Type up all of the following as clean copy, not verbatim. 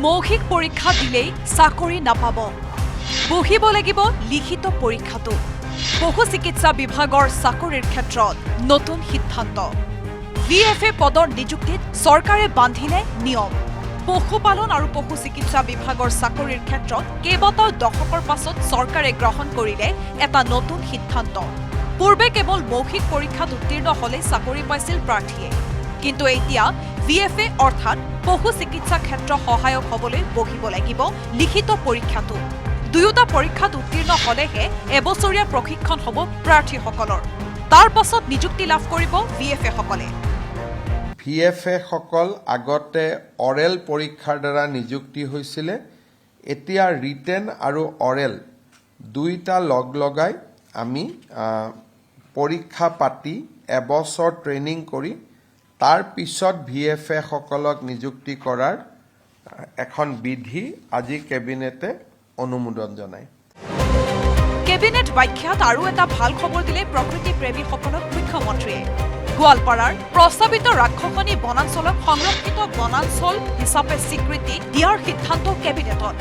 মৌখিক পৰীক্ষা দিলেই চাকৰি নাপাব বহিব লাগিব লিখিত পৰীক্ষাটো পশু চিকিৎসা বিভাগৰ চাকৰিৰ ক্ষেত্ৰত নতুন সিদ্ধান্ত ভিএফএ পদৰ নিযুক্তিত চৰকাৰে বান্ধিলে নিয়ম পশুপালন আৰু পশু চিকিৎসা বিভাগৰ চাকৰিৰ ক্ষেত্ৰত কেইবাটাও দশকৰ পাছত চৰকাৰে গ্ৰহণ কৰিলে এটা নতুন সিদ্ধান্ত পূৰ্বে কেৱল মৌখিক পৰীক্ষাত উত্তীৰ্ণ হলে চাকৰি পাইছিল প্ৰাৰ্থীয়ে কিন্তু এতিয়া ভিএফএ অৰ্থাৎ পশু চিকিৎসা ক্ষেত্ৰ সহায়ক হ'বলৈ বহিব লাগিব লিখিত পৰীক্ষাটো দুয়োটা পৰীক্ষাত উত্তীৰ্ণ হলেহে এবছৰীয়া প্ৰশিক্ষণ হ'ব প্ৰাৰ্থীসকলৰ তাৰ পাছত নিযুক্তি লাভ কৰিব ভিএফএ সকলে ভিএফএ সকল আগতে অৰেল পৰীক্ষাৰ দ্বাৰা নিযুক্তি হৈছিল এতিয়া ৰিটেন আৰু অৰেল দুইটা লগাই আমি পৰীক্ষা পাতি এবছৰ ট্ৰেইনিং কৰি তাৰ পিছত ভিএফএ সকলক নিযুক্তি কৰাৰ এখন বিধি আজি কেবিনেটে অনুমোদন জনায় কেবিনেট ব্যাখ্যাত আৰু এটা ভাল খবৰ দিলে প্ৰকৃতি প্ৰেমীসকলক মুখ্যমন্ত্ৰীয়ে গোৱালপাৰাৰ প্ৰস্তাৱিত ৰাক্ষসনী বনাঞ্চলক সংৰক্ষিত বনাঞ্চল হিচাপে স্বীকৃতি দিয়াৰ সিদ্ধান্ত কেবিনেটত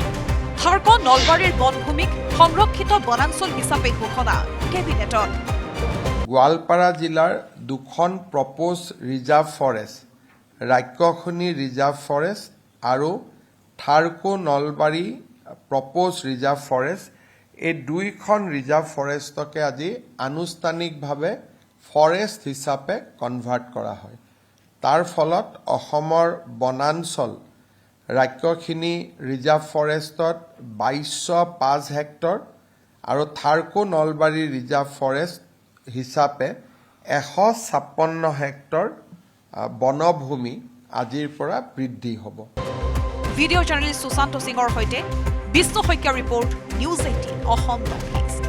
থাৰ্ক নলবাৰীৰ বনভূমিক সংৰক্ষিত বনাঞ্চল হিচাপে ঘোষণা কেবিনেটত গোৱালপাৰা জিলাৰ দুখন proposed reserve forest Rakshasni reserve forest আৰু থাৰ্ক নলবাৰী প্ৰপ'জ ৰিজাৰ্ভ ফৰেষ্ট এই দুইখন ৰিজাৰ্ভ ফৰেষ্টকে আজি আনুষ্ঠানিকভাৱে ফৰেষ্ট হিচাপে কনভাৰ্ট কৰা হয় তাৰ ফলত অসমৰ বনাঞ্চল ৰাক্ষসনী ৰিজাৰ্ভ ফৰেষ্টত 2205 হেক্টৰ আৰু থাৰ্ক নলবাৰী ৰিজাৰ্ভ ফৰেষ্ট হিচাপে 156 হেক্টৰ বনভূমি আজিৰ পৰা বৃদ্ধি হ'ব ভিডিঅ' জাৰ্নেলিষ্ট সুশান্ত সিঙৰ সৈতে Bishnu Saikia report news 18 Assam north east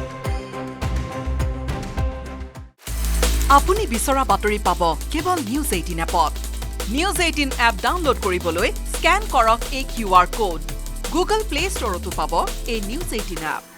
আপুনি বিচৰা বাতৰি পাব কেৱল নিউজ 18 এপত নিউজ 18 এপ ডাউনলোড কৰিবলৈ স্কেন কৰক এই QR কোড গুগল প্লে ষ্টৰতো পাব এই নিউজ 18 এপ